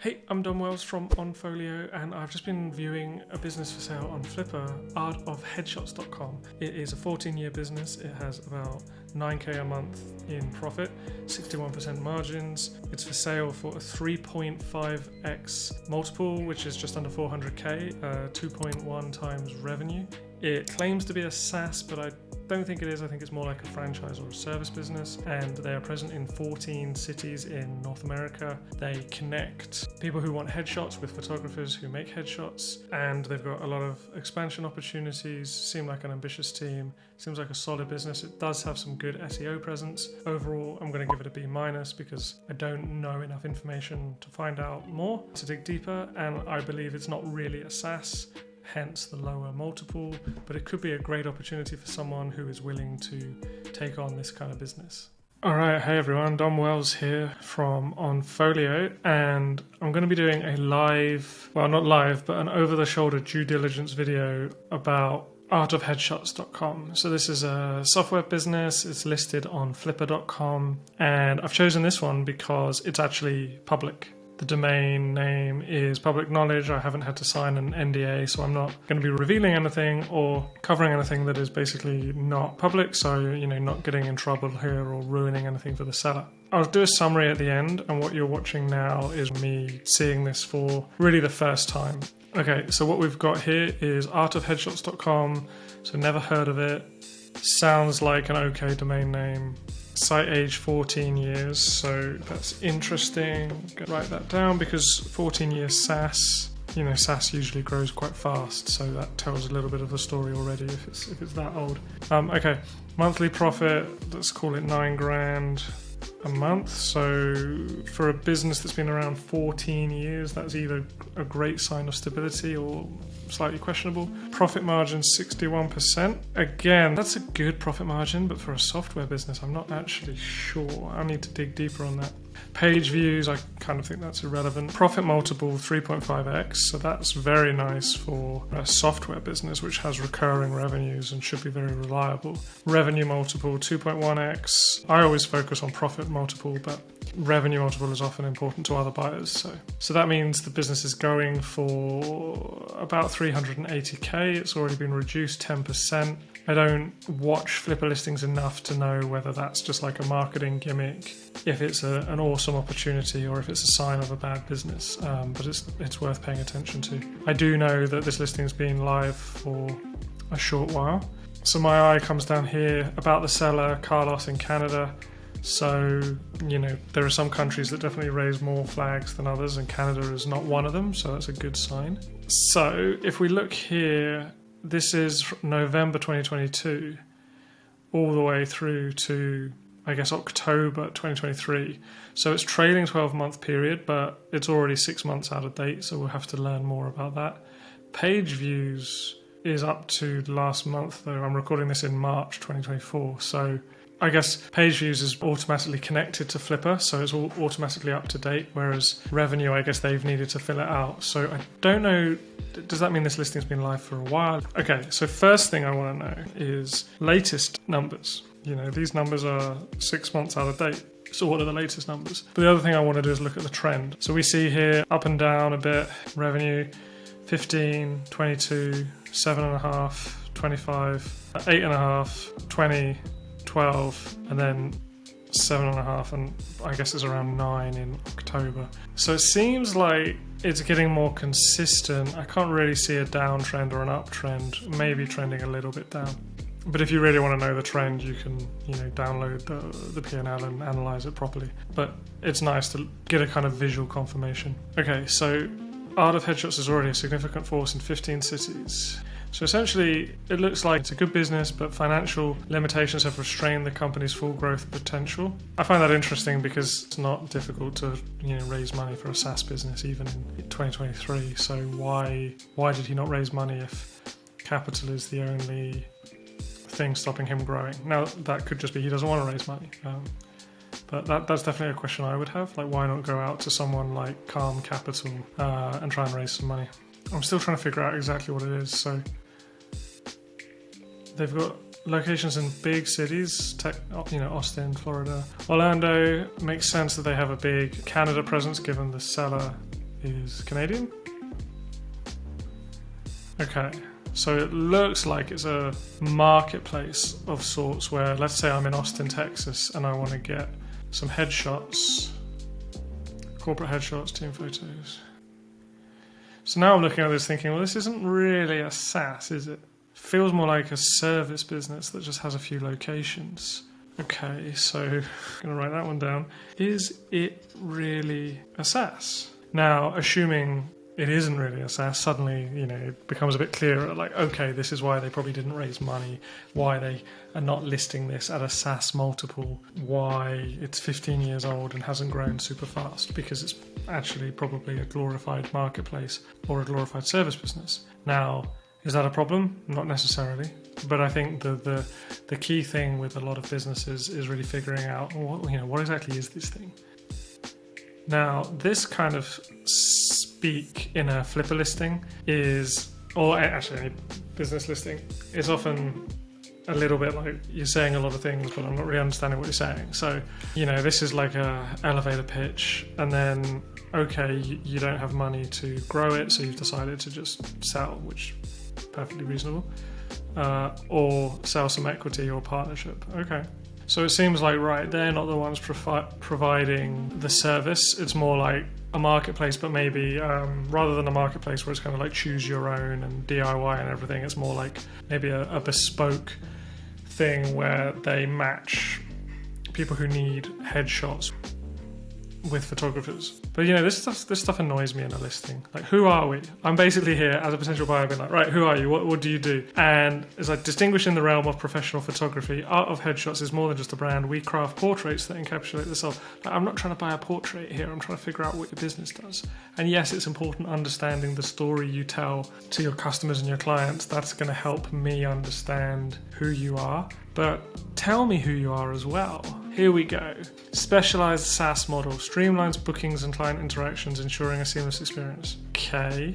Hey, I'm Dom Wells from OnFolio, and I've just been viewing a business for sale on Flippa, ArtofHeadshots.com. It is a 14-year business. It has about 9k a month in profit, 61% margins. It's for sale for a 3.5x multiple, which is just under 400k, 2.1 times revenue. It claims to be a SaaS, but I don't think it is. I think it's more like a franchise or a service business, and they are present in 14 cities in North America. They connect people who want headshots with photographers who make headshots, and they've got a lot of expansion opportunities. Seem like an ambitious team. Seems like a solid business. It does have some good SEO presence. Overall, I'm going to give it a B- because I don't know enough information to find out more, to dig deeper, and I believe it's not really a SaaS, hence the lower multiple, but it could be a great opportunity for someone who is willing to take on this kind of business. Alright, hey everyone, Dom Wells here from OnFolio, and I'm going to be doing a live, well not live, but an over-the-shoulder due diligence video about ArtofHeadshots.com. So this is a software business. It's listed on Flippa.com, and I've chosen this one because it's actually public. The domain name is public knowledge. I haven't had to sign an NDA, so I'm not going to be revealing anything or covering anything that is basically not public, so, not getting in trouble here or ruining anything for the seller. I'll do a summary at the end, and what you're watching now is me seeing this for really the first time. Okay, so what we've got here is ArtofHeadshots.com, so never heard of it. Sounds like an okay domain name. Site age 14 years, so that's interesting. Write that down because 14 years SaaS, SaaS usually grows quite fast, so that tells a little bit of the story already if it's that old. Okay, monthly profit, let's call it $9,000 a month. So for a business that's been around 14 years, that's either a great sign of stability or slightly questionable. Profit margin 61%. Again, that's a good profit margin, but for a software business, I'm not actually sure. I need to dig deeper on that. Page views, I kind of think that's irrelevant. Profit multiple 3.5x, so that's very nice for a software business which has recurring revenues and should be very reliable. Revenue multiple 2.1x. I always focus on profit multiple, but revenue multiple is often important to other buyers. So that means the business is going for about 380k. It's already been reduced 10%. I don't watch Flippa listings enough to know whether that's just like a marketing gimmick, if it's an awesome opportunity, or if it's a sign of a bad business. But it's worth paying attention to. I do know that this listing's been live for a short while. So my eye comes down here about the seller, Carlos in Canada. So, there are some countries that definitely raise more flags than others, and Canada is not one of them, so that's a good sign. So if we look here, this is November 2022 all the way through to, I guess, October 2023. So it's trailing 12-month period, but it's already 6 months out of date, so we'll have to learn more about that. Page views is up to last month, though. I'm recording this in March 2024, so I guess page views is automatically connected to Flippa, so it's all automatically up to date, whereas revenue, I guess they've needed to fill it out. So I don't know, does that mean this listing's been live for a while? Okay, so first thing I want to know is latest numbers. These numbers are 6 months out of date. So what are the latest numbers? But the other thing I want to do is look at the trend. So we see here up and down a bit, revenue 15, 22, 7.5, 25, 8.5, 20, 12, and then 7.5, and I guess it's around 9 in October. So it seems like it's getting more consistent. I can't really see a downtrend or an uptrend, maybe trending a little bit down. But if you really want to know the trend, you can, download the P&L and analyze it properly. But it's nice to get a kind of visual confirmation. Okay, so ArtofHeadshots is already a significant force in 15 cities. So essentially, it looks like it's a good business, but financial limitations have restrained the company's full growth potential. I find that interesting because it's not difficult to, raise money for a SaaS business even in 2023. So why did he not raise money if capital is the only thing stopping him growing? Now, that could just be he doesn't want to raise money. But that's definitely a question I would have. Like, why not go out to someone like Calm Capital and try and raise some money? I'm still trying to figure out exactly what it is. So they've got locations in big cities, Austin, Florida. Orlando, makes sense that they have a big Canada presence given the seller is Canadian. Okay, so it looks like it's a marketplace of sorts where, let's say I'm in Austin, Texas, and I want to get some headshots, corporate headshots, team photos. So now I'm looking at this thinking, well, this isn't really a SaaS, is it? Feels more like a service business that just has a few locations. Okay, so I'm going to write that one down. Is it really a SaaS? Now, assuming it isn't really a SaaS, suddenly, it becomes a bit clearer, like, okay, this is why they probably didn't raise money, why they are not listing this at a SaaS multiple, why it's 15 years old and hasn't grown super fast, because it's actually probably a glorified marketplace or a glorified service business. Now, is that a problem? Not necessarily. But I think the key thing with a lot of businesses is really figuring out, what exactly is this thing? Now, this kind of speak in a Flippa listing or actually any business listing, is often a little bit like you're saying a lot of things, but I'm not really understanding what you're saying. So, this is like a elevator pitch, and then, okay, you don't have money to grow it, so you've decided to just sell, which is perfectly reasonable, or sell some equity or partnership. Okay. So it seems like, right, they're not the ones providing the service. It's more like a marketplace, but maybe rather than a marketplace where it's kind of like choose your own and DIY and everything, it's more like maybe a bespoke thing where they match people who need headshots with photographers. But this stuff annoys me in a listing. Like, who are we? I'm basically here as a potential buyer being like, right, who are you? What do you do? And it's like, distinguished in the realm of professional photography, ArtofHeadshots is more than just a brand. We craft portraits that encapsulate the self. Like, I'm not trying to buy a portrait here. I'm trying to figure out what your business does. And yes, it's important understanding the story you tell to your customers and your clients. That's going to help me understand who you are. But tell me who you are as well. Here we go. Specialized SaaS model streamlines bookings and client interactions, ensuring a seamless experience. Okay.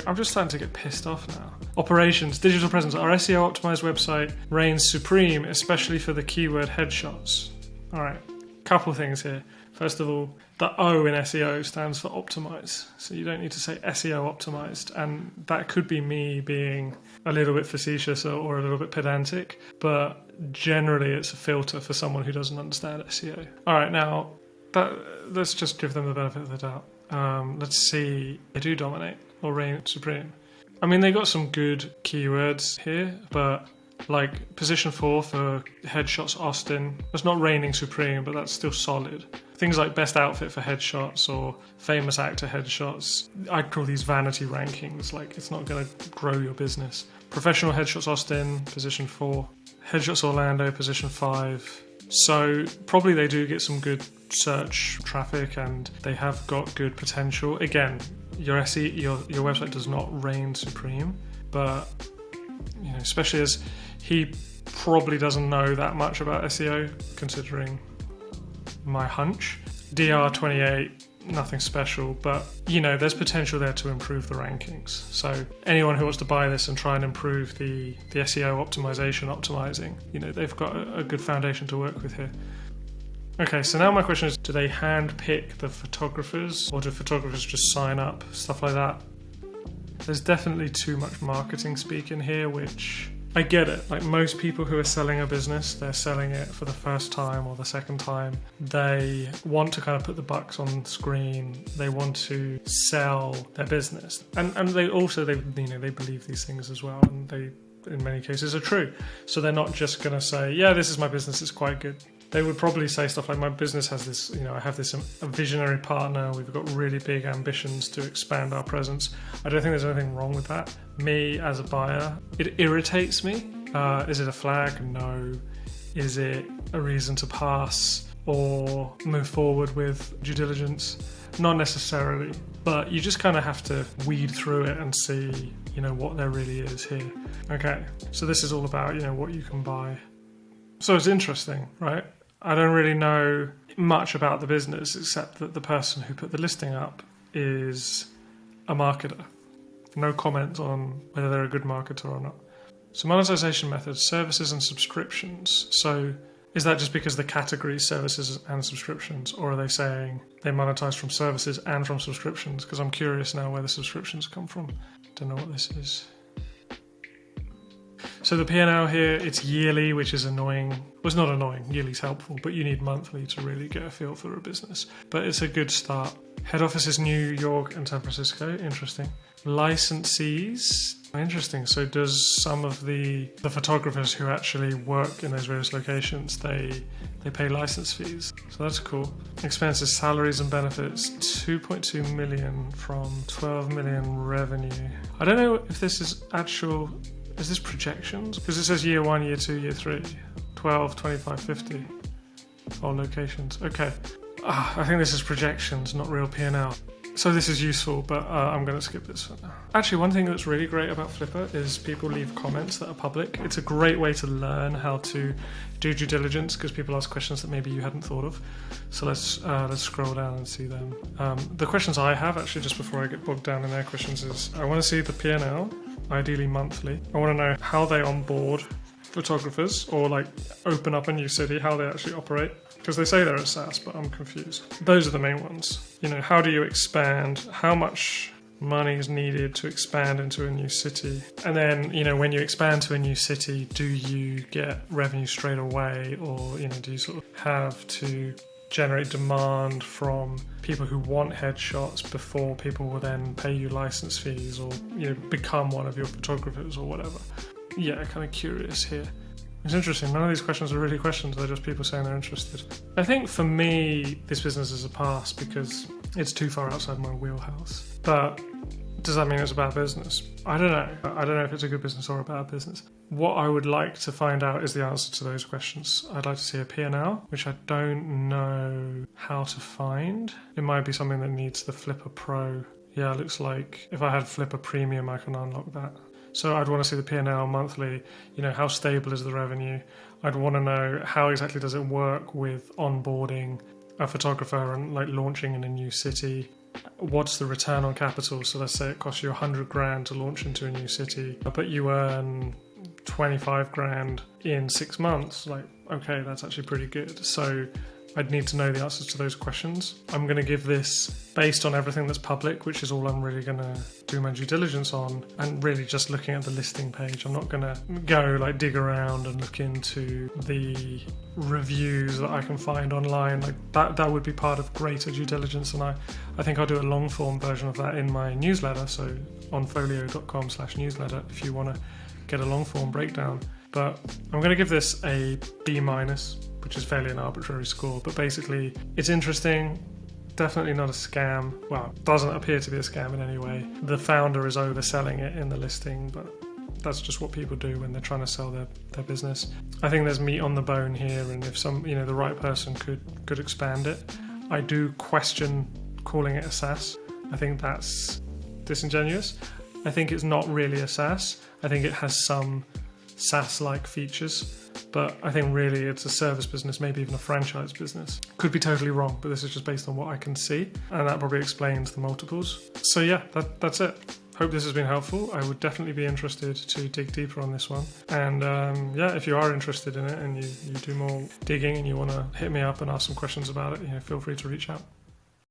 I'm just starting to get pissed off now. Operations, digital presence. Our SEO optimized website reigns supreme, especially for the keyword headshots. All right. Couple things here. First of all, the O in SEO stands for optimize. So you don't need to say SEO optimized. And that could be me being a little bit facetious or a little bit pedantic, but generally it's a filter for someone who doesn't understand SEO. All right, now let's just give them the benefit of the doubt. Let's see, they do dominate or reign supreme. I mean, they got some good keywords here, but like position 4 for headshots Austin, that's not reigning supreme, but that's still solid. Things like best outfit for headshots or famous actor headshots, I'd call these vanity rankings. Like, it's not going to grow your business. Professional headshots Austin, position 4. Headshots Orlando, position 5. So probably they do get some good search traffic and they have got good potential. Again, your website does not reign supreme, but especially as he probably doesn't know that much about SEO, considering my hunch. DR28, nothing special, but there's potential there to improve the rankings. So anyone who wants to buy this and try and improve the SEO optimizing, they've got a good foundation to work with here. Okay, so now my question is, do they hand pick the photographers, or do photographers just sign up, stuff like that? There's definitely too much marketing speak in here, which I get it. Like, most people who are selling a business, they're selling it for the first time or the second time. They want to kind of put the bucks on the screen. They want to sell their business, and they also they believe these things as well, and they in many cases are true. So they're not just going to say, yeah, this is my business, it's quite good. They would probably say stuff like, my business has this, I have this a visionary partner, we've got really big ambitions to expand our presence. I don't think there's anything wrong with that. Me as a buyer, it irritates me. Is it a flag? No. Is it a reason to pass or move forward with due diligence? Not necessarily, but you just kind of have to weed through it and see, what there really is here. Okay, so this is all about, what you can buy. So it's interesting, right? I don't really know much about the business except that the person who put the listing up is a marketer. No comment on whether they're a good marketer or not. So monetization methods, services and subscriptions. So Is that just because the category services and subscriptions, or are they saying they monetize from services and from subscriptions? Because I'm curious now where the subscriptions come from. Don't know what this is. So the P&L here, it's yearly, which is annoying. Well, it's not annoying, yearly's helpful, but you need monthly to really get a feel for a business. But it's a good start. Head office is New York and San Francisco, interesting. Licensees, interesting. So does some of the photographers who actually work in those various locations, they pay license fees. So that's cool. Expenses, salaries and benefits, 2.2 million from 12 million revenue. I don't know if this is actual, is this projections? Because it says year 1, year 2, year 3, 12, 25, 50. All locations. Okay. I think this is projections, not real P&L. So this is useful, but I'm going to skip this for now. Actually, one thing that's really great about Flippa is people leave comments that are public. It's a great way to learn how to do due diligence because people ask questions that maybe you hadn't thought of. So let's scroll down and see them. The questions I have, actually, just before I get bogged down in their questions, is I want to see the P&L, ideally monthly. I want to know how they onboard photographers or like open up a new city, how they actually operate. Because they say they're a SaaS, but I'm confused. Those are the main ones. You know, how do you expand? How much money is needed to expand into a new city? And then, you know, when you expand to a new city, do you get revenue straight away? Or, you know, do you sort of have to generate demand from people who want headshots before people will then pay you license fees or, you know, become one of your photographers or whatever? Yeah, kind of curious here. It's interesting. None of these questions are really questions. They're just people saying they're interested. I think for me, this business is a pass because it's too far outside my wheelhouse. But does that mean it's a bad business? I don't know. I don't know if it's a good business or a bad business. What I would like to find out is the answer to those questions. I'd like to see a P&L, which I don't know how to find. It might be something that needs the Flippa Pro. Yeah, it looks like if I had Flippa Premium, I can unlock that. So I'd want to see the P&L monthly, you know, how stable is the revenue? I'd want to know how exactly does it work with onboarding a photographer and like launching in a new city. What's the return on capital? So let's say it costs you 100 grand to launch into a new city, but you earn 25 grand in 6 months. Like, okay, that's actually pretty good. So I'd need to know the answers to those questions. I'm going to give this based on everything that's public, which is all I'm really going to do my due diligence on, and really just looking at the listing page. I'm not going to go like dig around and look into the reviews that I can find online. Like that would be part of greater due diligence, and I think I'll do a long form version of that in my newsletter. So on folio.com/newsletter if you want to get a long form breakdown. But I'm going to give this a B-, which is fairly an arbitrary score, but basically it's interesting, definitely not a scam. Well, it doesn't appear to be a scam in any way. The founder is overselling it in the listing, but that's just what people do when they're trying to sell their business. I think there's meat on the bone here, and if the right person could expand it. I do question calling it a SaaS. I think that's disingenuous. I think it's not really a SaaS. I think it has some SaaS-like features, but I think really it's a service business, maybe even a franchise business. Could be totally wrong, but this is just based on what I can see, and that probably explains the multiples. So yeah, that's it. Hope this has been helpful. I would definitely be interested to dig deeper on this one. And yeah, if you are interested in it and you do more digging and you want to hit me up and ask some questions about it, feel free to reach out.